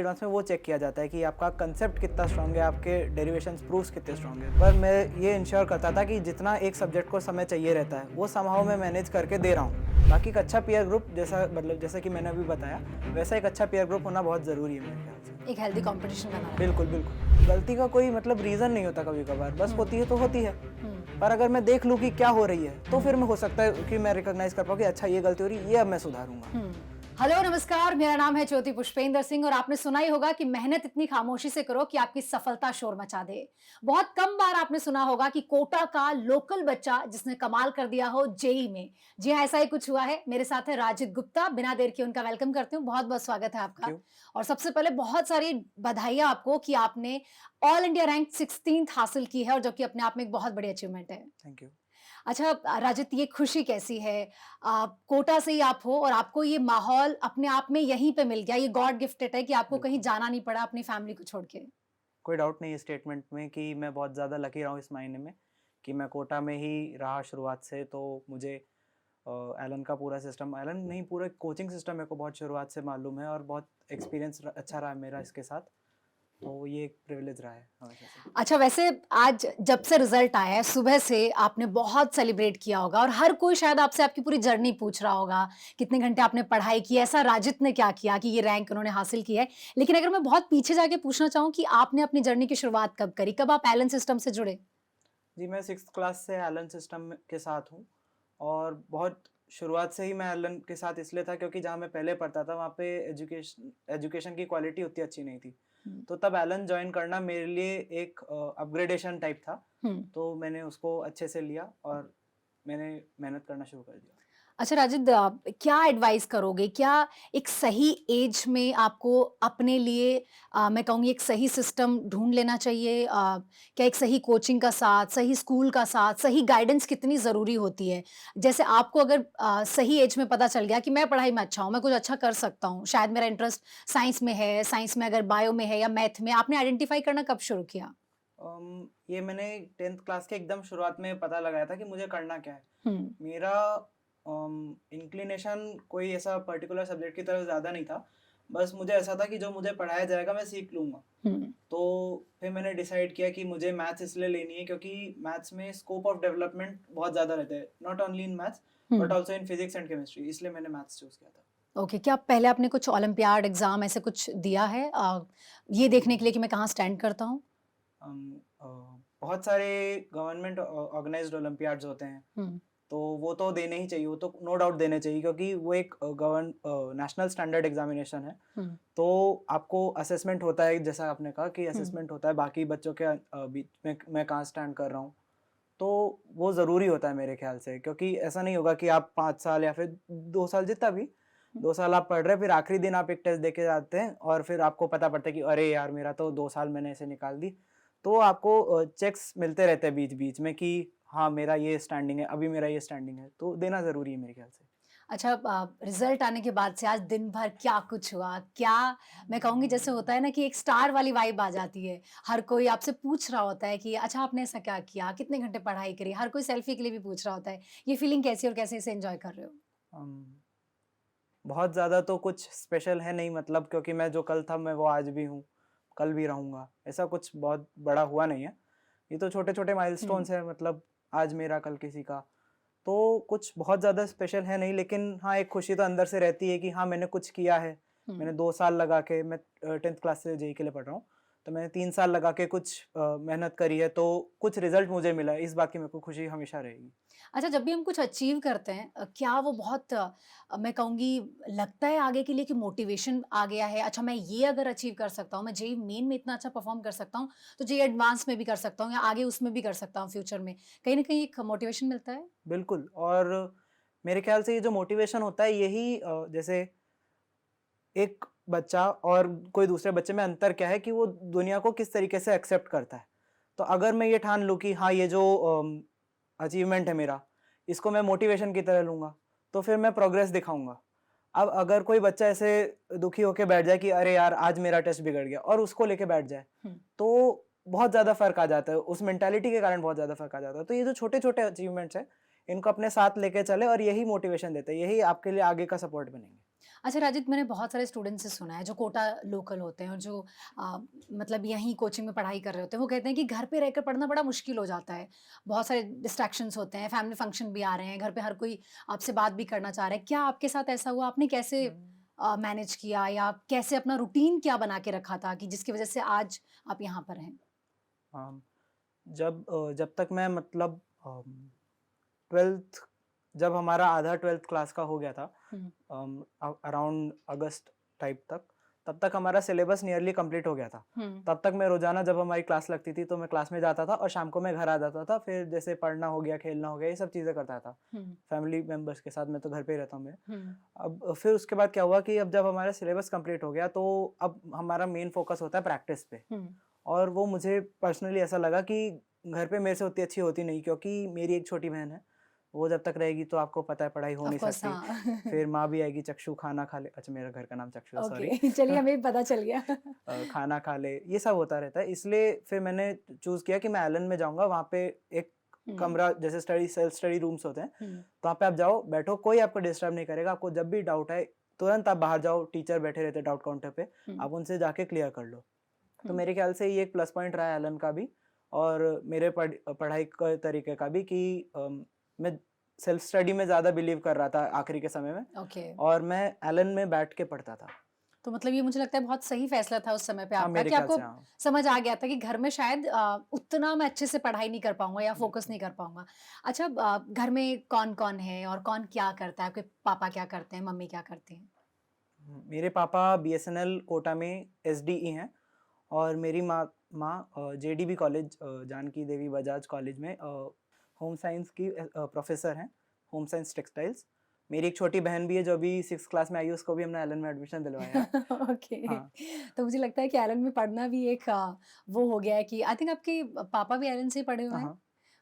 Advance में वो check किया जाता है कि आपका कंसेप्ट कितना स्ट्रांग है, आपके डेरिवेशंस प्रूफ्स कितने स्ट्रांग है। पर मैं ये इंश्योर करता था कि जितना एक सब्जेक्ट को समय चाहिए रहता है वो समहाउ मैं मैनेज करके दे रहा हूँ। बाकी एक अच्छा पीयर ग्रुप जैसा कि मैंने अभी बताया, वैसा एक अच्छा पीयर ग्रुप होना बहुत ज़रूरी है मेरे ख्याल से। एक हेल्दी कंपटीशन बना। बिल्कुल बिल्कुल, गलती का कोई मतलब रीज़न नहीं होता, कभी कभार बस होती है तो होती है। पर अगर मैं देख लूँ कि क्या हो रही है तो फिर मैं हो सकता है कि मैं रिकॉग्नाइज कर पाऊँ कि अच्छा ये गलती हो रही है, ये अब मैं सुधारूंगा। हेलो नमस्कार, मेरा नाम है ज्योति पुष्पेंद्र सिंह और आपने सुना ही होगा कि मेहनत इतनी खामोशी से करो कि आपकी सफलता शोर मचा दे। बहुत कम बार आपने सुना होगा कि कोटा का लोकल बच्चा जिसने कमाल कर दिया हो जेई में। जी हाँ, ऐसा ही कुछ हुआ है। मेरे साथ है राजित गुप्ता। बिना देर के उनका वेलकम करती हूँ। बहुत बहुत स्वागत है आपका। और सबसे पहले बहुत सारी बधाइयां आपको कि आपने ऑल इंडिया रैंक 16th हासिल की है, और जो कि अपने आप में एक बहुत बड़ी अचीवमेंट है। Thank you. अच्छा राजित, ये खुशी कैसी है? कोटा से ही आप हो और आपको ये माहौल अपने आप में यहीं पे मिल गया, ये गॉड गिफ्टेड है कि आपको कहीं जाना नहीं पड़ा अपनी फैमिली को छोड़ के। कोई डाउट नहीं है स्टेटमेंट में कि मैं बहुत ज़्यादा लकी रहा हूँ इस मायने में कि मैं कोटा में ही रहा शुरुआत से। तो मुझे एलन का पूरा सिस्टम, एलन नहीं पूरा कोचिंग सिस्टम मेरे को बहुत शुरुआत से मालूम है और बहुत एक्सपीरियंस अच्छा रहा मेरा इसके साथ। तो ये एक प्रिविलेज रहा है हमेशा से। अच्छा, वैसे आज जब से रिजल्ट आया है, सुबह से आपने बहुत सेलिब्रेट किया होगा और हर कोई शायद आपसे आपकी पूरी जर्नी पूछ रहा होगा, कितने घंटे आपने पढ़ाई की, ऐसा राजित ने क्या किया कि ये रैंक उन्होंने हासिल की है। लेकिन अगर मैं बहुत पीछे जाके पूछना चाहूँ कि आपने अपनी जर्नी की शुरुआत कब करी, कब आप एलन सिस्टम से जुड़े? जी, मैं 6th क्लास से एलन सिस्टम के साथ हूँ और बहुत शुरुआत से ही मैं एलन के साथ इसलिए था क्योंकि जहाँ मैं पहले पढ़ता था वहाँ पे एजुकेशन की क्वालिटी उतनी अच्छी नहीं थी। तो तब एलन ज्वाइन करना मेरे लिए एक अपग्रेडेशन टाइप था। तो मैंने उसको अच्छे से लिया और मैंने मेहनत करना शुरू कर दिया। अच्छा राजिद, क्या एडवाइस करोगे? क्या एक सही एज में आपको अपने लिए मैं कहूँगी एक सही सिस्टम ढूँढ लेना चाहिए? क्या एक सही कोचिंग का साथ, सही स्कूल का साथ, सही गाइडेंस कितनी ज़रूरी होती है? जैसे आपको अगर सही एज में पता चल गया कि मैं पढ़ाई में अच्छा हूँ, मैं कुछ अच्छा कर सकता हूँ, शायद मेरा इंटरेस्ट साइंस में है, साइंस में अगर बायो में है या मैथ में, आपने आइडेंटिफ़ाई करना कब शुरू किया? ये मैंने 10th क्लास के एकदम शुरुआत में पता लगाया था कि मुझे करना क्या है। हुँ, मेरा इंक्लिनेशन कोई ऐसा पर्टिकुलर सब्जेक्ट की तरफ ज़्यादा नहीं था। बस मुझे ऐसा था कि जो मुझे पढ़ाया जाएगा मैं सीख लूँगा। हुँ। तो फिर मैंने डिसाइड किया कि मुझे मैथ्स इसलिए लेनी है क्योंकि मैथ्स में स्कोप ऑफ डेवलपमेंट बहुत ज़्यादा रहता है, not only in maths but also in physics and chemistry, इसलिए मैंने मैथ्स चूज़ किया था। ओके, क्या पहले आपने कुछ ओलंपियाड एग्ज़ाम ऐसे कुछ दिया है? ये देखने के लिए कि मैं कहाँ स्टैंड करता हूँ? अम, अ, बहुत सारे गवर्नमेंट ऑर्गेनाइज्ड ओलंपियाड्स होते हैं, हुँ, तो वो तो देने ही चाहिए, वो तो नो डाउट देने चाहिए क्योंकि वो एक नेशनल स्टैंडर्ड एग्जामिनेशन है। हुँ, तो आपको असेसमेंट होता है, जैसा आपने कहा कि हुँ। असेसमेंट होता है बाकी बच्चों के बीच में मैं कहाँ स्टैंड कर रहा हूँ। तो वो ज़रूरी होता है मेरे ख्याल से, क्योंकि ऐसा नहीं होगा कि आप 5 साल या फिर 2 साल जितना भी, 2 साल आप पढ़ रहे हैं, फिर आखिरी दिन आप एक टेस्ट दे के जाते हैं और फिर आपको पता पड़ता है कि अरे यार मेरा तो 2 साल मैंने ऐसे निकाल दी। तो आपको चेक्स मिलते रहते हैं बीच-बीच में कि हाँ, मेरा ये स्टैंडिंग है, अभी मेरा ये स्टैंडिंग है, तो देना ज़रूरी है मेरे ख्याल से। अच्छा, रिज़ल्ट आने के बाद से आज दिन भर क्या कुछ हुआ? क्या मैं कहूँगी, जैसे होता है ना कि एक स्टार वाली वाइब आ जाती है। हर कोई आपसे पूछ रहा होता है कि अच्छा आपने ऐसा क्या किया? कितने घंटे पढ़ाई करी? हर कोई सेल्फी के लिए भी पूछ रहा होता है। ये फीलिंग कैसी है और कैसे इसे एन्जॉय कर रहे हो? अम, बहुत ज़्यादा तो कुछ स्पेशल है नहीं, मतलब क्योंकि मैं जो कल था मैं वो आज भी हूँ, कल भी रहूँगा। ऐसा कुछ बहुत बड़ा हुआ नहीं है। ये तो छोटे-छोटे हुँ, माइलस्टोन्स हैं, मतलब आज मेरा कल किसी का। तो कुछ बहुत ज़्यादा स्पेशल है नहीं, लेकिन हाँ, एक खुशी तो अंदर से रहती है कि हाँ, मैंने कुछ किया है। हुँ। मैंने 2 साल लगा के, मैं 10th क्लास से जेईई के लिए पढ़ रहा हूँ। तो मैंने 3 साल लगा के कुछ मेहनत करी है, तो कुछ रिज़ल्ट मुझे मिला है। इस बात की मेरे को खुशी हमेशा रहेगी। अच्छा, जब भी हम कुछ अचीव करते हैं, क्या वो बहुत मैं कहूँगी लगता है आगे के लिए कि मोटिवेशन आ गया है, अच्छा मैं ये अगर अचीव कर सकता हूँ, मैं जेईई मेन में इतना अच्छा परफ़ॉर्म कर सकता हूँ, तो जेईई एडवांस में भी कर सकता हूँ या आगे उसमें भी कर सकता हूँ फ्यूचर में। कहीं न कहीं एक मोटिवेशन मिलता है? बिल्कुल। और मेरे ख्याल से ये जो मोटिवेशन होता है यही जैसे एक बच्चा और कोई दूसरे बच्चे में अंतर क्या है कि वो दुनिया को किस तरीके से एक्सेप्ट करता है। तो अगर मैं ये ठान लूँ कि हाँ, ये जो अचीवमेंट है मेरा, इसको मैं मोटिवेशन की तरह लूँगा, तो फिर मैं प्रोग्रेस दिखाऊँगा। अब अगर कोई बच्चा ऐसे दुखी होके बैठ जाए कि अरे यार आज मेरा टेस्ट बिगड़ गया और उसको लेके बैठ जाए, हुँ। तो बहुत ज़्यादा फ़र्क आ जाता है। उस मेंटालिटी के कारण बहुत ज़्यादा फ़र्क आ जाता है। तो ये जो छोटे-छोटे अचीवमेंट्स हैं, इनको अपने साथ लेके चलें और यही मोटिवेशन देते हैं, यही आपके लिए आगे का सपोर्ट बनेंगे। अच्छा राजित, मैंने बहुत सारे स्टूडेंट्स से सुना है जो कोटा लोकल होते हैं और जो मतलब यहीं कोचिंग में पढ़ाई कर रहे होते हैं, वो कहते हैं कि घर पे रहकर पढ़ना बड़ा मुश्किल हो जाता है। बहुत सारे डिस्ट्रैक्शंस होते हैं, फैमिली फंक्शन भी आ रहे हैं, घर पे हर कोई आपसे बात भी करना चाह रहा है। क्या आपके साथ ऐसा हुआ? आपने कैसे मैनेज किया या कैसे अपना रूटीन क्या बना के रखा था कि जिसकी वजह से आज आप यहाँ पर हैं? हाँ, जब तक मैं मतलब 12th, जब हमारा आधा 12th क्लास का हो गया था, हुँ, अराउंड अगस्त टाइप तक, तब तक हमारा सिलेबस नियरली कंप्लीट हो गया था। हुँ, तब तक मैं रोज़ाना जब हमारी क्लास लगती थी तो मैं क्लास में जाता था और शाम को मैं घर आ जाता था। फिर जैसे पढ़ना हो गया, खेलना हो गया, ये सब चीज़ें करता था। हुँ, फैमिली मेंबर्स के साथ, मैं तो घर पे ही रहता हूँ मैं। हुँ, अब फिर उसके बाद क्या हुआ कि अब जब हमारा सिलेबस कंप्लीट हो गया तो अब हमारा मेन फ़ोकस होता है प्रैक्टिस पे। हुँ। और वो मुझे पर्सनली ऐसा लगा कि घर पे मेरे से उतनी अच्छी होती नहीं, क्योंकि मेरी एक छोटी बहन है, वो जब तक रहेगी तो आपको पता है पढ़ाई हो ऑफ़ नहीं कोर्स सकती। हाँ। फिर माँ भी आएगी, चक्षु खाना खा ले, अच्छा मेरा घर का नाम चक्षु है, सॉरी। ओके चलिए हमें भी पता चल गया। खाना खा ले, ये सब होता रहता है। इसलिए फिर मैंने चूज़ किया कि मैं एलन में जाऊँगा, वहाँ पे एक हुँ, कमरा जैसे सेल्फ स्टडी रूम्स होते हैं, हुँ, तो वहाँ पे आप जाओ, बैठो, कोई आपको डिस्टर्ब नहीं करेगा। आपको जब भी डाउट आए, तुरंत आप बाहर जाओ, टीचर बैठे रहते हैं डाउट काउंटर पे, हुँ, आप उनसे जाके क्लियर कर लो। तो हुँ, मेरे ख्याल से ये एक प्लस पॉइंट रहा है एलन का भी, और मेरे पढ़ाई के तरीके का भी, कि मैं सेल्फ स्टडी में ज़्यादा बिलीव कर रहा था आखिरी के समय में, ओके। और मैं एलन में बैठ के पढ़ता था। तो मतलब ये मुझे लगता है बहुत सही फैसला था उस समय पे हाँ, आपका मेरे कि ख्याल आपको से हाँ। समझ आ गया था कि घर में शायद उतना मैं अच्छे से पढ़ाई नहीं कर पाऊँगा या फ़ोकस बिल्कुल। नहीं कर पाऊँगा। अच्छा घर में कौन-कौन है और कौन क्या करता है? आपके पापा क्या करते हैं, मम्मी क्या करती हैं? मेरे पापा बीएसएनएल कोटा में एसडीई हैं, और मेरी माँ माँ जेडीबी कॉलेज, जानकी देवी बजाज कॉलेज में होम साइंस की प्रोफेसर हैं, होम साइंस टेक्सटाइल्स। मेरी एक छोटी बहन भी है जो अभी 6th क्लास में आई है, उसको भी हमने एलन में एडमिशन दिलवाया है। ओके। हाँ। तो मुझे लगता है कि एलन में पढ़ना भी एक वो हो गया है कि आई थिंक आपके पापा भी एलन से ही पढ़े हुए हैं? हाँ।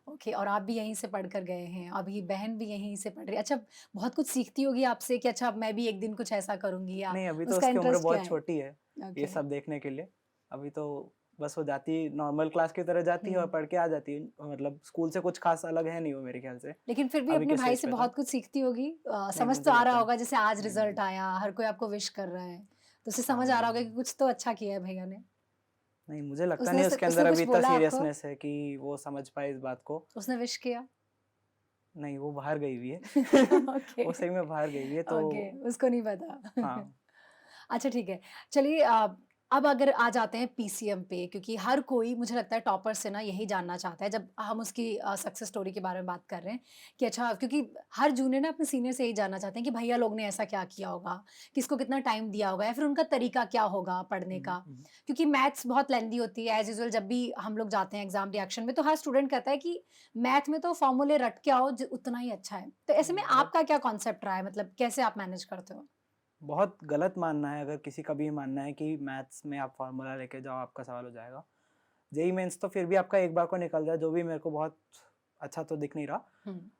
ओके और आप भी यहीं से पढ़ कर गए हैं, अभी बहन भी यहीं से पढ़ रही है। अच्छा बहुत कुछ सीखती होगी आपसे कि अच्छा अब मैं भी एक दिन कुछ ऐसा करूँगी या नहीं, अभी तो उसका उसकी उम्र इंटरेस्ट क्या बहुत है? छोटी है, ये ओके। सब देखने के लिए। अभी तो बस वो जाती है, नॉर्मल क्लास की तरह जाती है और हुँ। पढ़ के आ जाती है। मतलब स्कूल से कुछ ख़ास अलग है नहीं वो मेरे ख़्याल से, लेकिन फिर भी अभी अपने के भाई स्टेज से पे तो। बहुत कुछ सीखती होगी। नहीं, समझ तो मुझे आ रहा लगता होगा जैसे आज नहीं, रिज़ल्ट नहीं। आया, हर कोई आपको विश कर रहा है। तो उसे हाँ, समझ आ रहा होगा कि कुछ तो अच्छा किया है भैया ने। नहीं, मुझे लगता उसने नहीं है स उसके उसने अंदर अभी कुछ इतना बोला आपको? सीरियसनेस है कि वो समझ पाए इस बात को। उसने विश किया? नहीं, वो बाहर गई हुई है। ओके, वो सही में बाहर गई हुई है, तो ओके, उसको नहीं पता। हाँ। अच्छा ठीक है। चलिए अब अगर आ जाते हैं पीसीएम पे क्योंकि हर कोई मुझे लगता है टॉपर से ना यही जानना चाहता है जब हम उसकी सक्सेस स्टोरी के बारे में बात कर रहे हैं कि अच्छा क्योंकि हर जूनियर ना अपने सीनियर से यही जानना चाहते हैं कि भैया लोग ने ऐसा क्या किया होगा, किसको कितना टाइम दिया होगा या फिर उनका तरीका क्या होगा पढ़ने हुँ, का। हुँ, क्योंकि मैथ्स बहुत लेंदी होती है एज़ यूजुअल जब भी हम लोग जाते हैं एग्ज़ाम रिएक्शन में तो हर स्टूडेंट कहता है कि मैथ में तो फॉर्मूले रट के आओ ज उतना ही अच्छा है। तो ऐसे में बहुत आपका क्या कॉन्सेप्ट रहा है मतलब कैसे आप मैनेज करते हो? बहुत गलत मानना है, अगर किसी का भी ये मानना है कि मैथ्स में आप फ़ॉर्मूला लेके जाओ, आपका सवाल हो जाएगा। जेईई मेंस तो फिर भी आपका एक बार को निकल जाए, जो भी मेरे को बहुत अच्छा तो दिख नहीं रहा। हुँ,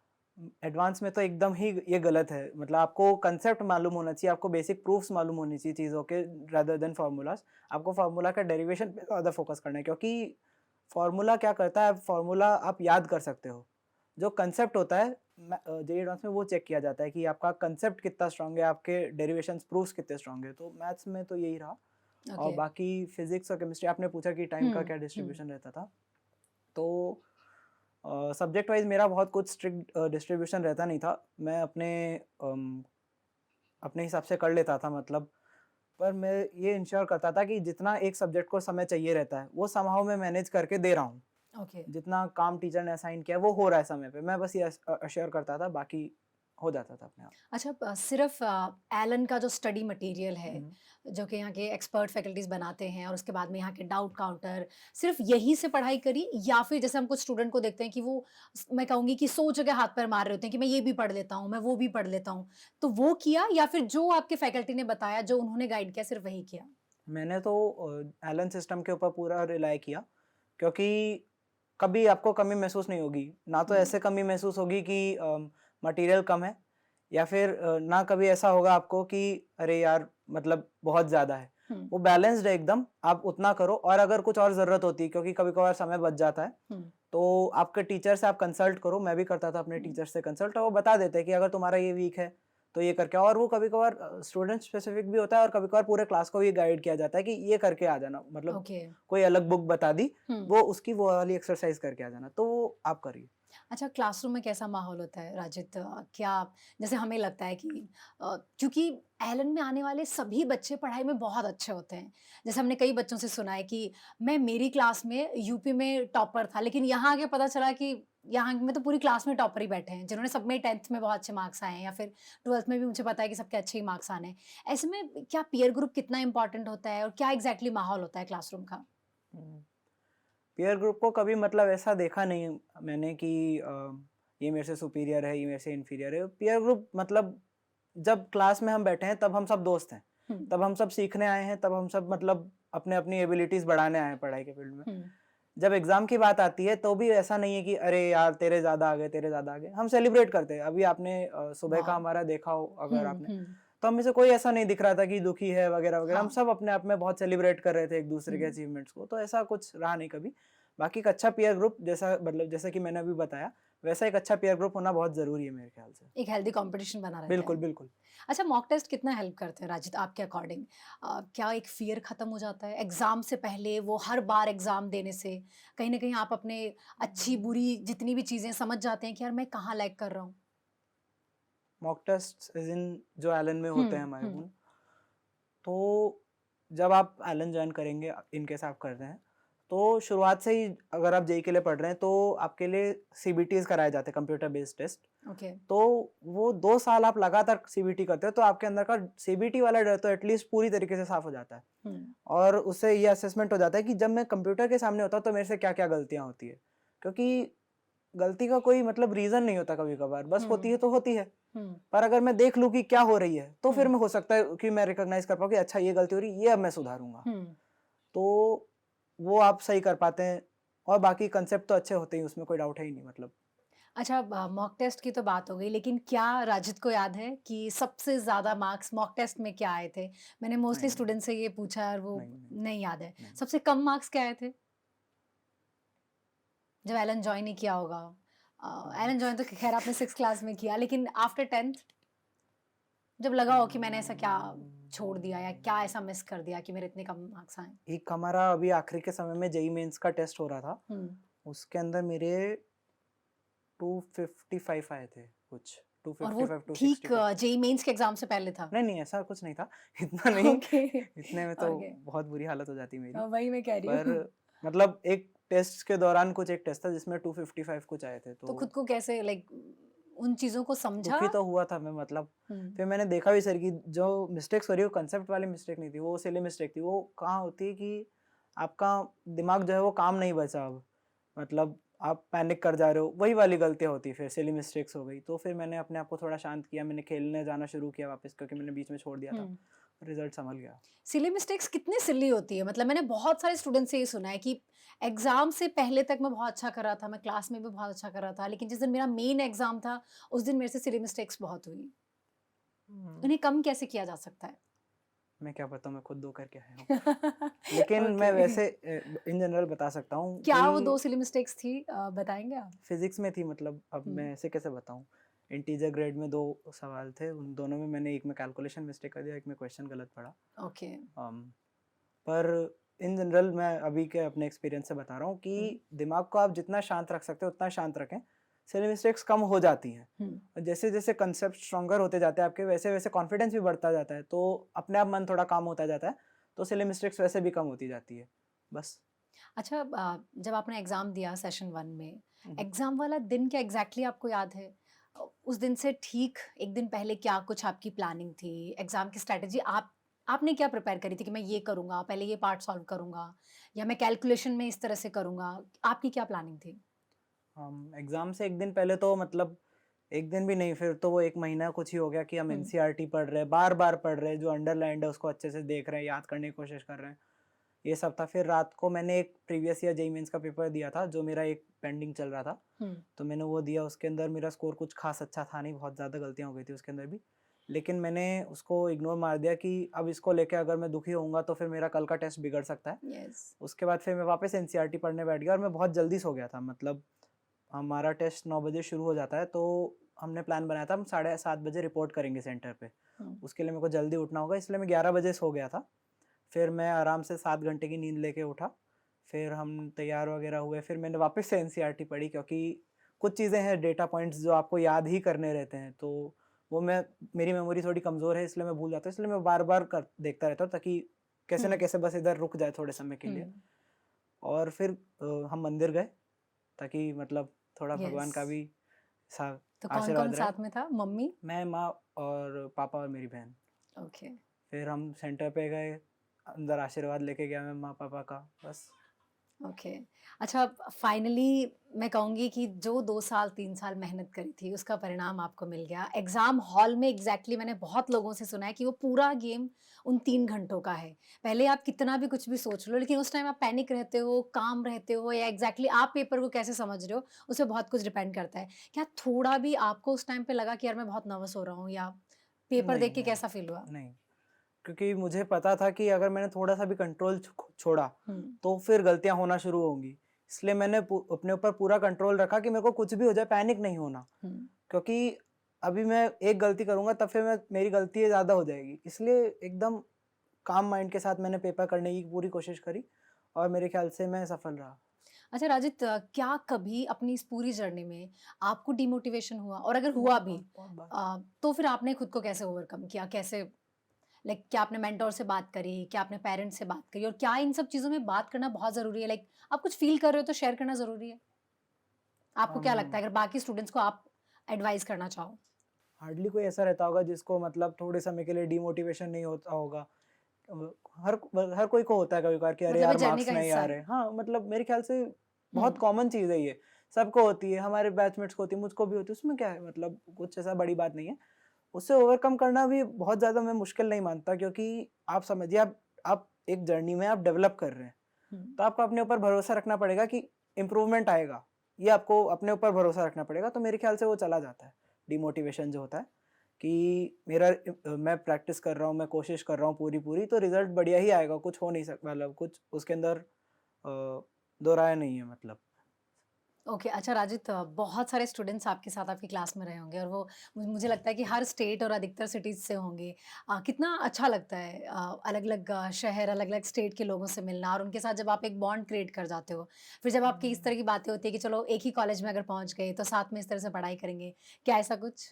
एडवांस में तो एकदम ही ये गलत है। मतलब आपको कांसेप्ट मालूम होना चाहिए, आपको बेसिक प्रूफ्स मालूम होनी चाहिए चीज़ों के, रादर देन फ़ॉर्मूलाज़। आपको फ़ॉर्मूला का डेरिवेशन पे ज़्यादा फ़ोकस करना है, क्योंकि फ़ॉर्मूला क्या करता है, फ़ॉर्मूला आप याद कर सकते हो। जो कांसेप्ट होता है जेईई एडवांस में वो चेक किया जाता है कि आपका कांसेप्ट कितना स्ट्रॉन्ग है, आपके डेरिवेशंस प्रूफ्स कितने स्ट्रॉन्ग है। तो मैथ्स में तो यही रहा। और ओके। बाकी फिज़िक्स और केमिस्ट्री, आपने पूछा कि टाइम का हुँ, क्या हुँ। डिस्ट्रीब्यूशन रहता था। तो सब्जेक्ट वाइज़ मेरा बहुत कुछ स्ट्रिक्ट डिस्ट्रीब्यूशन रहता नहीं था। मैं अम, अपने हिसाब से कर लेता था, मतलब। पर मैं ये इंश्योर करता था कि जितना एक सब्जेक्ट को समय चाहिए रहता है, वो समहाउ मैं मैनेज करके दे रहा हूँ। ओके। जितना काम टीचर ने असाइन किया है, वो हो रहा है समय पे। मैं बस ये अश्योर करता था, बाकी हो जाता था अपने आप। अच्छा सिर्फ़ एलन का जो स्टडी मटेरियल है, हुँ। जो कि यहाँ के एक्सपर्ट फैकल्टीज़ बनाते हैं और उसके बाद में यहाँ के डाउट काउंटर, सिर्फ़ यहीं से पढ़ाई करी या फिर जैसे हम कुछ स्टूडेंट को देखते हैं कि वो मैं कहूँगी कि सोच के हाथ पैर मार रहे होते हैं कि मैं ये भी पढ़ लेता हूँ, मैं वो भी पढ़ लेता हूँ। तो वो किया या फिर जो आपके फैकल्टी ने बताया, जो उन्होंने गाइड किया सिर्फ़ वही किया? मैंने तो एलन सिस्टम के ऊपर पूरा रिलाय किया, क्योंकि कभी आपको कमी महसूस नहीं होगी। ना तो हुँ, ऐसे कमी महसूस होगी कि मटेरियल कम है, या फिर ना कभी ऐसा होगा आपको कि अरे यार, मतलब बहुत ज़्यादा है। हुँ, वो बैलेंस्ड है एकदम, आप उतना करो, और अगर कुछ और ज़रूरत होती है, क्योंकि कभी-कभार समय बच जाता है, हुँ, तो आपके टीचर से आप कंसल्ट करो। मैं भी करता था अपने हुँ, टीचर से कंसल्ट, और वो बता देते हैं कि अगर तुम्हारा ये वीक है, तो ये करके आओ। और वो कभी-कभार स्टूडेंट स्पेसिफिक भी होता है और कभी-कभार पूरे क्लास को भी गाइड किया जाता है कि ये करके आ जाना। मतलब ओके। कोई अलग बुक बता दी, हुँ। वो उसकी वो वाली एक्सरसाइज़ करके आ जाना, तो वो आप करिए। अच्छा, क्लासरूम में कैसा माहौल होता है राजित? क्या जैसे हमें लगता है कि क्योंकि एलन में आने वाले सभी बच्चे पढ़ाई में बहुत अच्छे होते हैं। जैसे हमने कई बच्चों से सुना है कि मैं मेरी क्लास में यूपी में टॉपर था, लेकिन यहाँ आके पता चला कि यहाँ में तो पूरी क्लास में टॉपर ही बैठे हैं, जिन्होंने सब में 10th में बहुत अच्छे मार्क्स आए हैं या फिर 12th में भी मुझे पता है कि सबके अच्छे ही मार्क्स आने हैं। ऐसे में क्या पीयर ग्रुप कितना इम्पोर्टेंट होता है और क्या एग्ज़ैक्टली माहौल होता है क्लासरूम का? हुँ। पीयर ग्रुप को कभी मतलब ऐसा देखा नहीं मैंने कि ये मेरे से सुपीरियर है, ये मेरे से इन्फीरियर है। पीयर ग्रुप मतलब जब क्लास में हम बैठे हैं तब हम सब दोस्त हैं। हुँ, तब हम सब सीखने आए हैं, तब हम सब मतलब अपनी एबिलिटीज़ बढ़ाने आए हैं पढ़ाई के फील्ड में। हुँ, जब एग्ज़ाम की बात आती है तो भी ऐसा नहीं है कि अरे यार तेरे ज़्यादा आ गए, तेरे ज़्यादा आ गए। हम सेलिब्रेट करते हैं। अभी आपने सुबह का वाओ! हमारा देखा हो हुँ, अगर आपने, हुँ, तो हम में से कोई ऐसा नहीं दिख रहा था कि दुखी है वगैरह-वगैरह। हम हाँ, सब अपने आप में बहुत सेलिब्रेट कर रहे थे एक-दूसरे के हुँ। अचीवमेंट्स को, तो ऐसा कुछ रहा नहीं कभी। बाकी एक अच्छा पीयर ग्रुप जैसा मतलब जैसा कि मैंने अभी बताया, वैसा एक अच्छा पीयर ग्रुप होना बहुत ज़रूरी है मेरे ख्याल से। एक हेल्दी कंपटीशन बना रहता बिल्कुल, है। बिल्कुल। अच्छा, मॉक टेस्ट कितना हेल्प करते हैं राजित आपके अकॉर्डिंग? क्या एक फ़ियर खत्म हो जाता है? एग्ज़ाम से पहले वो हर बार एग्ज़ाम देने से कहीं न कहीं आप अपने अच्छी-बुरी जितनी भी चीज़ें समझ जाते हैं कि यार मैं कहाँ लैग कर रहा हूँ? मॉक टेस्ट्स एज़ इन जो एलन में हुँ, होते हैं हमारे हुँ, वो, तो जब आप एलन जॉइन करेंगे इन केस आप कर रहे हैं, तो शुरुआत से ही अगर आप जेईई के लिए पढ़ रहे हैं तो आपके लिए सीबीटीज़ कराए जाते हैं, कंप्यूटर बेस्ड टेस्ट। ओके। तो वो 2 साल आप लगातार सीबीटी करते हो तो आपके अंदर का सीबीटी वाला डर तो एटलीस्ट पूरी तरीके से साफ़ हो जाता है। हुँ, और उससे ये असेसमेंट हो जाता है कि जब मैं कंप्यूटर के सामने होता हूँ तो मेरे से क्या-क्या गलतियाँ होती है। क्योंकि गलती का कोई मतलब रीज़न नहीं होता कभी-कभार, बस होती हुँ, है तो होती है। हुँ, पर अगर मैं देख लूँ कि क्या हो रही है, तो फिर हुँ, मैं हो सकता है कि मैं रिकॉग्नाइज़ कर पाऊँ कि अच्छा ये गलती हो रही है, ये अब मैं सुधारूँगा। हुँ। तो वो आप सही कर पाते हैं और बाकी कांसेप्ट तो अच्छे होते ही हैं, उसमें कोई डाउट है ही नहीं मतलब। अच्छा, मॉक टेस्ट की तो बात हो गई, लेकिन क्या राजित को याद है कि सबसे ज़्यादा मार्क्स मॉक टेस्ट में क्या आए थे? मैंने मोस्टली नहीं, नहीं, स्टूडेंट से ये पूछा है और वो नहीं, नहीं, नहीं याद है। नहीं। सबसे कम मार्क्स क्या आए थे? जब एलन जॉइन नहीं किया होगा। एलन जॉइन तो खैर आपने 6th क्लास में किया, लेकिन आफ्टर 10th जब लगा हो कि मैंने ऐसा क्या छोड़ दिया या क्या ऐसा मिस कर दिया कि मेरे इतने कम मार्क्स आए? एक हमारा अभी आखिरी के समय में जेईई मेंस का टेस्ट हो रहा था, हुँ। उसके अंदर मेरे 255 आए थे कुछ, और वो 255, ठीक 264। जेईई मेन्स के एग्ज़ाम से पहले था? नहीं, नहीं ऐसा कुछ नहीं था, इतना नहीं, ओके, इतने में तो ओके। बहुत बुरी हालत हो जाती मेरी। वही मैं कह रही पर हूँ। मतलब एक टेस्ट के दौरान कुछ एक टेस्ट था जिसमें 255 कुछ आए थे, तो तो खुद को कैसे लाइक उन चीज़ों को समझा? दुखी तो हुआ था मैं मतलब। हुँ, फिर मैंने देखा भी सर कि जो मिस्टेक्स हो रही है वो कंसेप्ट वाली मिस्टेक नहीं थी, वो सिली मिस्टेक थी। वो कहाँ होती है कि आपका दिमाग जो है वो काम नहीं बचा अब। मतलब आप पैनिक कर जा रहे हो, वही वाली गलतियाँ होती हैं फिर सिली मिस्टेक्स हो गई। तो फिर मैंने अपने आप को थोड़ा शांत किया, मैंने खेलने जाना शुरू किया वापस क्योंकि मैंने बीच में छोड़ दिया था। हुँ। रिज़ल्ट सँभल गया। सिली मिस्टेक्स कितनी सिली होती है? मतलब मैंने बहुत सारे स्टूडेंट से ये सुना है कि एग्ज़ाम से पहले तक मैं बहुत अच्छा कर रहा था, मैं क्लास में भी बहुत अच्छा कर रहा था, लेकिन जिस दिन मेरा मेन एग्ज़ाम था, उस दिन मेरे से सिली मिस्टेक्स बहुत हुई। हुँ। उन्हें कम कैसे किया जा सकता है? मैं क्या बताऊँ, मैं खुद 2 करके आया हूँ। लेकिन मैं ओके। वैसे इन जनरल बता सकता हूँ क्या वो 2 कि सिली मिस्टेक्स थी? बताएँगे आप? फिज़िक्स में थी मतलब अब हुँ, मैं ऐसे कैसे बताऊँ? इंटीजर ग्रेड में 2 सवाल थे, उन दोनों में मैंने एक में कैलकुलेशन मिस्टेक कर दिया, एक में क्वेश्चन गलत पढ़ा। ओके। अम, पर इन जनरल मैं अभी के अपने एक्सपीरियंस से बता रहा हूँ हुँ, कि दिमाग को आप जितना शांत रख सकते हो उतना शांत रखें, सिली मिस्टेक्स कम हो जाती हैं। हुँ। और जैसे-जैसे कांसेप्ट स्ट्रॉन्गर होते जाते हैं आपके वैसे-वैसे कॉन्फिडेंस भी बढ़ता जाता है, तो अपने आप मन थोड़ा काम होता जाता है, तो सिली मिस्टेक्स वैसे भी कम होती जाती है। बस। अच्छा, जब आपने एग्ज़ाम दिया सेशन 1 में, हुँ, हुँ। एग्ज़ाम वाला दिन क्या एग्ज़ैक्टली आपको याद है? उस दिन से ठीक 1 दिन पहले क्या कुछ आपकी प्लानिंग थी? एग्ज़ाम की स्ट्रैटेजी आपने क्या प्रिपेयर करी थी कि मैं ये करूँगा, पहले ये पार्ट सॉल्व करूँगा या मैं कैलकुलेशन में इस तरह से करूँगा? आपकी क्या प्लानिंग थी? एग्ज़ाम से 1 दिन पहले तो मतलब 1 दिन भी नहीं, फिर तो वो 1 महीना कुछ ही हो गया कि हम हुँ, एनसीईआरटी पढ़ रहे हैं, बार-बार पढ़ रहे हैं, जो अंडरलाइन्ड है उसको अच्छे से देख रहे हैं, याद करने की कोशिश कर रहे हैं, ये सब था। फिर रात को मैंने एक प्रीवियस ईयर जेईई मेंस का पेपर दिया था, जो मेरा एक पेंडिंग चल रहा था, हुँ, तो मैंने वो दिया। उसके अंदर मेरा स्कोर कुछ ख़ास अच्छा था नहीं, बहुत ज़्यादा गलतियाँ हो गई थी उसके अंदर भी। लेकिन मैंने उसको इग्नोर मार दिया कि अब इसको लेके अगर मैं दुखी होऊँगा तो फिर मेरा कल का टेस्ट बिगड़ सकता है। यस। उसके बाद फिर मैं वापस एनसीईआरटी पढ़ने बैठ गया और मैं बहुत जल्दी सो गया था। मतलब हमारा टेस्ट 9 बजे शुरू हो जाता है, तो हमने प्लान बनाया था हम 7:30 बजे रिपोर्ट करेंगे सेंटर पे। हुँ, उसके लिए मेरे को जल्दी उठना होगा, इसलिए मैं 11 बजे सो गया था। फिर मैं आराम से 7 घंटे की नींद लेके उठा। फिर हम तैयार वगैरह हुए, फिर मैंने वापस से एनसीईआरटी पढ़ी क्योंकि कुछ चीज़ें हैं, डेटा पॉइंट्स जो आपको याद ही करने रहते हैं, तो वो मेरी मेमोरी थोड़ी कमज़ोर है, इसलिए मैं भूल जाता हूँ, इसलिए मैं बार-बार कर देखता रहता हूँ ताकि कैसे न हुँ, कैसे बस इधर रुक जाए थोड़े समय के लिए। हुँ, और फिर हम मंदिर गए ताकि मतलब थोड़ा भगवान यस। का भी सा तो कौन-कौन आशीर्वाद रहे। साथ में था? मम्मी? मैं, माँ और पापा और मेरी बहन। ओके। फिर हम सेंटर पे गए, अंदर आशीर्वाद लेके गया मैं माँ-पापा का, बस। ओके। अच्छा, फाइनली मैं कहूँगी कि जो 2 साल 3 साल मेहनत करी थी उसका परिणाम आपको मिल गया। एग्ज़ाम हॉल में एग्ज़ैक्टली मैंने बहुत लोगों से सुना है कि वो पूरा गेम उन 3 घंटों का है। पहले आप कितना भी कुछ भी सोच लो, लेकिन उस टाइम आप पैनिक रहते हो, काम रहते हो, या एग्ज़ैक्टली आप पेपर को कैसे समझ रहे हो, उसपे बहुत कुछ डिपेंड करता है। क्या थोड़ा भी आपको उस टाइम पे लगा कि यार मैं बहुत नर्वस हो रहा हूँ, या पेपर नहीं, देख के नहीं, कैसा फ़ील हुआ? नहीं। क्योंकि मुझे पता था कि अगर मैंने थोड़ा-सा भी कंट्रोल छोड़ा, हुँ, तो फिर गलतियाँ होना शुरू होंगी। इसलिए मैंने अपने ऊपर पूरा कंट्रोल रखा कि मेरे को कुछ भी हो जाए, पैनिक नहीं होना। हुँ, क्योंकि अभी मैं एक गलती करूँगा तब फिर मेरी गलती ज़्यादा हो जाएगी। इसलिए एकदम काम माइंड के साथ मैंने पेपर करने की पूरी कोशिश करी और मेरे ख़्याल से मैं सफल रहा। अच्छा राजित, क्या कभी अपनी इस पूरी जर्नी में आपको डिमोटिवेशन हुआ, और अगर हुआ बहुत भी बार, बहुत बार। तो फिर आपने खुद को कैसे ओवरकम किया? कैसे, लाइक क्या आपने मेंटर से बात करी? क्या आपने पेरेंट्स से बात करी? और क्या इन सब चीज़ों में बात करना बहुत ज़रूरी है? लाइक आप कुछ फ़ील कर रहे हो तो शेयर करना ज़रूरी है? आपको क्या लगता अम, है अगर बाकी स्टूडेंट्स को आप एडवाइस करना चाहो? हार्डली कोई ऐसा रहता होगा जिसको मतलब थोड़े समय के लिए डिमोटिवेशन नहीं होता होगा। अ, हर हर कोई को होता है कभी-कभार कि अरे मतलब ये यार जर्नी मार्क्स का नहीं हिस्सा आ है। रहे। हाँ, मतलब मेरे ख़्याल से हुँ, बहुत कॉमन चीज़ है ये। सबको होती है, हमारे बैचमेट्स को होती है, मुझको भी होती है, उसमें क्या है, मतलब कुछ ऐसा बड़ी बात नहीं है। उससे ओवरकम करना भी बहुत ज़्यादा मैं मुश्किल नहीं मानता क्योंकि आप समझिए आप एक जर्नी में आप डेवलप कर रहे हैं, हुँ, तो आपको अपने ऊपर भरोसा रखना पड़ेगा कि इम्प्रूवमेंट आएगा। ये आपको अपने ऊपर भरोसा रखना पड़ेगा, तो मेरे ख़्याल से वो चला जाता है, डिमोटिवेशन जो होता है कि मैं प्रैक्टिस कर रहा हूँ, मैं कोशिश कर रहा हूँ पूरी-पूरी तो रिज़ल्ट बढ़िया ही आएगा, कुछ हो नहीं मतलब कुछ उसके अंदर दो राय नहीं है मतलब। ओके। अच्छा राजित, बहुत सारे स्टूडेंट्स आपके साथ आपकी क्लास में रहे होंगे, और वो मुझे लगता है कि हर स्टेट और अधिकतर सिटीज़ से होंगे। कितना अच्छा लगता है अलग-अलग शहर, अलग-अलग स्टेट के लोगों से मिलना, और उनके साथ जब आप एक बॉन्ड क्रिएट कर जाते हो। फिर जब आपकी इस हुँ। तरह की बातें होती है कि चलो एक ही कॉलेज में अगर पहुँच गए, तो साथ में इस तरह से पढ़ाई करेंगे। क्या ऐसा कुछ?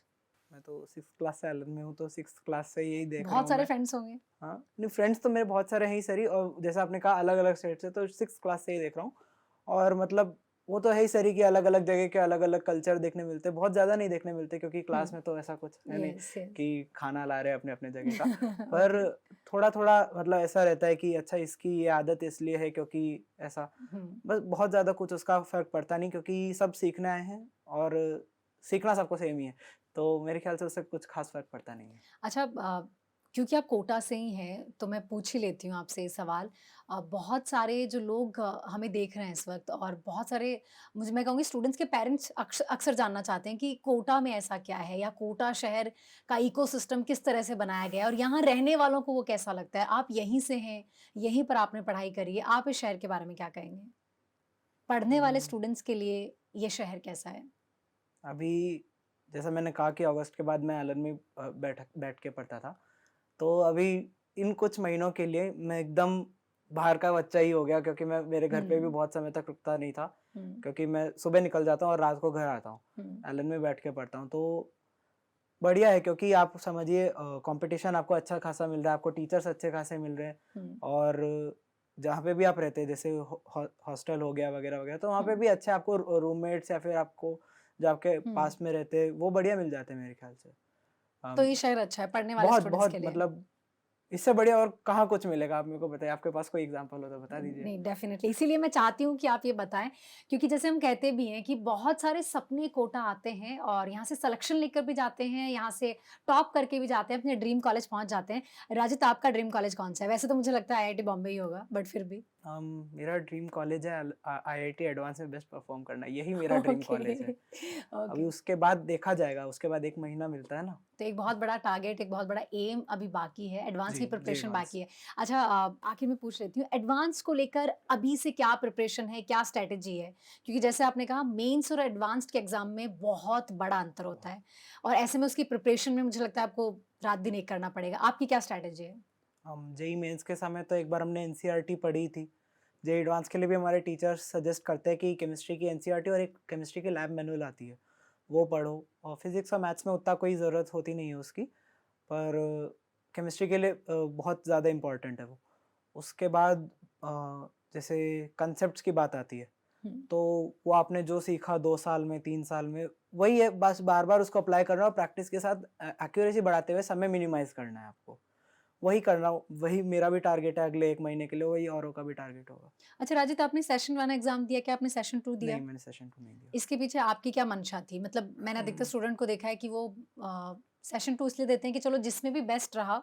मैं तो 6th क्लास से एलन में हूँ, तो 6th क्लास से यही देख रहा बहुत हूँ सारे मैं। फ्रेंड्स होंगे। हाँ, नहीं फ्रेंड्स तो मेरे बहुत सारे हैं ही सर ही और जैसा आपने कहा अलग-अलग स्टेट से तो 6th क्लास से ही देख रहा हूँ। और मतलब वो तो है ही सर ही कि अलग-अलग जगह के अलग-अलग कल्चर देखने मिलते हैं। बहुत ज़्यादा नहीं देखने मिलते क्योंकि हुँ। क्लास में तो ऐसा कुछ है नहीं यस, यस। कि खाना ला रहे हैं अपने-अपने जगह का। पर ओके। थोड़ा-थोड़ा मतलब ऐसा रहता है कि अच्छा इसकी ये आदत इसलिए है क्योंकि ऐसा। हुँ। बस बहुत ज़्यादा कुछ उसका फ़र्क पड़ता नहीं क्योंकि सब सीखने आए हैं और सीखना सबको सेम ही है। तो मेरे ख़्याल से उससे कुछ ख़ास फ़र्क पड़ता नहीं है। अच्छा, क्योंकि आप कोटा से ही हैं, तो मैं पूछ ही लेती हूँ आपसे ये सवाल। बहुत सारे जो लोग हमें देख रहे हैं इस वक़्त, और बहुत सारे, मैं कहूँगी स्टूडेंट्स के पेरेंट्स अक्सर जानना चाहते हैं कि कोटा में ऐसा क्या है, या कोटा शहर का इकोसिस्टम किस तरह से बनाया गया है, और यहाँ रहने वालों को वो कैसा लगता है? आप यहीं से हैं, यहीं पर आपने पढ़ाई करी है, आप इस शहर के बारे में क्या कहेंगे? पढ़ने वाले हुँ। स्टूडेंट्स के लिए ये शहर कैसा है? अभी जैसा मैंने कहा कि अगस्त के बाद मैं एलन में बैठ के पढ़ता था। तो अभी इन कुछ महीनों के लिए मैं एकदम बाहर का बच्चा ही हो गया क्योंकि मैं मेरे घर पे भी हुँ, बहुत समय तक रुकता नहीं था। हुँ, क्योंकि मैं सुबह निकल जाता हूँ और रात को घर आता हूँ। हुँ, एलन में बैठ के पढ़ता हूँ तो बढ़िया है क्योंकि आप समझिए कंपटीशन आपको अच्छा खासा मिल रहा है, आपको टीचर्स अच्छे खासे मिल रहे हैं हुँ, और जहाँ पे भी आप रहते हैं जैसे हॉस्टल हो गया वगैरह-वगैरह तो वहाँ हुँ, पे भी अच्छे आपको रूममेट्स या फिर आपको जो आपके हुँ। पास में रहते हैं वो बढ़िया मिल जाते हैं मेरे ख्याल से। तो अम, ये शहर अच्छा है पढ़ने वाले बहुत, स्टूडेंट्स बहुत के लिए। मतलब इससे बढ़िया और कहाँ कुछ मिलेगा आप मेरे को बताइए, आपके पास कोई एग्ज़ाम्पल हो तो बता दीजिए? नहीं, डेफ़िनिटली इसीलिए मैं चाहती हूँ कि आप ये बताएँ, क्योंकि जैसे हम कहते भी हैं कि बहुत सारे सपने कोटा आते हैं, और यहाँ से सिलेक्शन लेकर भी जाते हैं, यहाँ से टॉप करके भी जाते हैं, अपने ड्रीम कॉलेज पहुँच जाते हैं। राजित, आपका ड्रीम कॉलेज कौन-सा है? वैसे तो मुझे लगता है आईआईटी बॉम्बे ही होगा, बट फिर भी? मेरा ड्रीम कॉलेज है आईआईटी एडवांस में बेस्ट परफॉर्म करना, यही मेरा ड्रीम कॉलेज है। अभी ओके। उसके बाद देखा जाएगा, उसके बाद 1 महीना मिलता है ना। तो एक बहुत बड़ा टारगेट, एक बहुत बड़ा एम अभी बाकी है, एडवांस जी, की जी प्रिपरेशन एडवांस। बाकी है। अच्छा, आखिर में पूछ लेती हूँ, एडवांस को लेकर अभी से क्या प्रिपरेशन है, क्या स्ट्रैटेजी है? क्योंकि जैसे आपने कहा मेंस और एडवांस्ड के एग्ज़ाम में बहुत बड़ा अंतर होता है और ऐसे में उसकी प्रिपरेशन में मुझे लगता है आपको रात-दिन एक करना पड़ेगा। आपकी क्या स्ट्रैटेजी है? हम जेईई मेंस के समय तो एक बार हमने एनसीईआरटी पढ़ी थी। जेईई एडवांस के लिए भी हमारे टीचर्स सजेस्ट करते हैं कि केमिस्ट्री की एनसीईआरटी और एक केमिस्ट्री की लैब मैनुअल आती है, वो पढ़ो। और फिज़िक्स और मैथ्स में उतना कोई ज़रूरत होती नहीं है उसकी, पर केमिस्ट्री के लिए बहुत ज़्यादा इम्पोर्टेंट है वो। उसके बाद जैसे कॉन्सेप्ट्स की बात आती है, हुँ। तो वो आपने जो सीखा 2 साल में, 3 साल में, वही है, बस बार-बार उसको अप्लाई करना और प्रैक्टिस के साथ एक्यूरेसी बढ़ाते हुए समय मिनिमाइज़ करना है आपको। वही करना, वही मेरा भी टारगेट है अगले 1 महीने के लिए, वही औरों का भी टारगेट होगा। अच्छा राजित, आपने सेशन 1 एग्ज़ाम दिया, क्या आपने सेशन 2 नहीं, दिया? मैंने सेशन 2 नहीं दिया। इसके पीछे आपकी क्या मंशा थी? मतलब मैंने अधिकतर हुँ। स्टूडेंट को देखा है कि वो सेशन 2 इसलिए देते हैं कि चलो जिसमें भी बेस्ट रहा,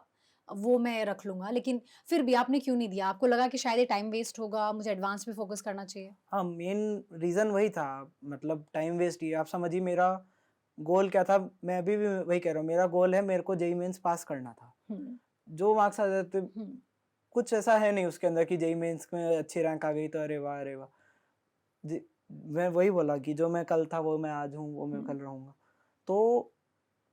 वो मैं रख लूँगा। लेकिन फिर भी आपने क्यों नहीं दिया? आपको लगा कि शायद ये टाइम वेस्ट होगा, मुझे एडवांस पे फ़ोकस करना चाहिए? हाँ, मेन रीज़न वही था, मतलब टाइम वेस्ट ही। आप समझिए मेरा गोल क्या था, मैं अभी भी वही कह रहा हूँ, मेरा गोल है, मेरे को जेईई मेंस पास करना था। हुँ, जो मार्क्स आ जाते, हुँ, कुछ ऐसा है नहीं उसके अंदर कि जेईई मेंस में अच्छी रैंक आ गई तो अरे वाह! अरे वाह! जी, मैं वही बोला कि जो मैं कल था वो मैं आज हूँ, वो मैं हुँ। कल रहूँगा। तो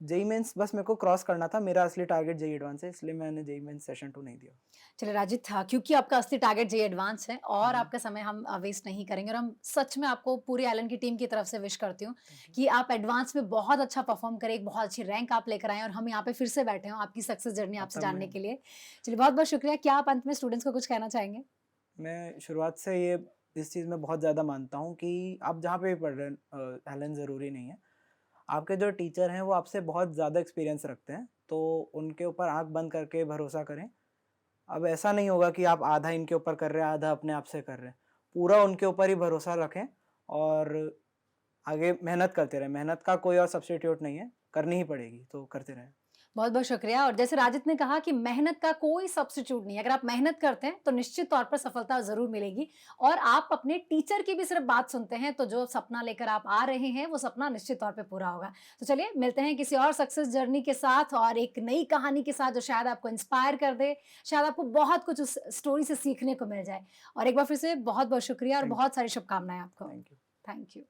जेईई मेंस बस मेरे को क्रॉस करना था, मेरा असली टारगेट जेईई एडवांस है, इसलिए मैंने जेईई मेंस सेशन 2 नहीं दिया। चलिए राजिद था, क्योंकि आपका असली टारगेट जेईई एडवांस है और हुँ, आपका समय हम वेस्ट नहीं करेंगे और हम सच में आपको पूरी एलन की टीम की तरफ से विश करती हूँ थैंक यू। कि आप एडवांस में बहुत अच्छा परफ़ॉर्म करें, एक बहुत अच्छी रैंक आप लेकर आएँ और हम यहाँ पे फिर से बैठे हों आपकी सक्सेस जर्नी आपसे मतलब जानने के लिए। चलिए बहुत-बहुत शुक्रिया। क्या आप अंत में स्टूडेंट्स को कुछ कहना चाहेंगे? मैं शुरुआत से ये इस चीज़ में बहुत ज़्यादा मानता हूँ कि आप जहाँ पे भी पढ़ रहे हैं, टैलेंट ज़रूरी नहीं है। आपके जो टीचर हैं वो आपसे बहुत ज़्यादा एक्सपीरियंस रखते हैं, तो उनके ऊपर आँख बंद करके भरोसा करें। अब ऐसा नहीं होगा कि आप आधा इनके ऊपर कर रहे हैं, आधा अपने आप से कर रहे हैं। पूरा उनके ऊपर ही भरोसा रखें और आगे मेहनत करते रहें। मेहनत का कोई और सब्स्टिट्यूट नहीं है, करनी ही पड़ेगी, तो करते रहें। बहुत-बहुत शुक्रिया और जैसे राजित ने कहा कि मेहनत का कोई सब्स्टिट्यूट नहीं है। अगर आप मेहनत करते हैं, तो निश्चित तौर पर सफलता ज़रूर मिलेगी और आप अपने टीचर की भी सिर्फ बात सुनते हैं, तो जो सपना लेकर आप आ रहे हैं, वो सपना निश्चित तौर पे पूरा होगा। तो चलिए, मिलते हैं किसी और सक्सेस जर्नी के साथ और एक नई कहानी के साथ, जो शायद आपको इंस्पायर कर दे, शायद आपको बहुत कुछ उस स्टोरी से सीखने को मिल जाए। और एक बार फिर से बहुत-बहुत शुक्रिया और थैंक बहुत सारी शुभकामनाएँ आपको। Thank you. Thank you.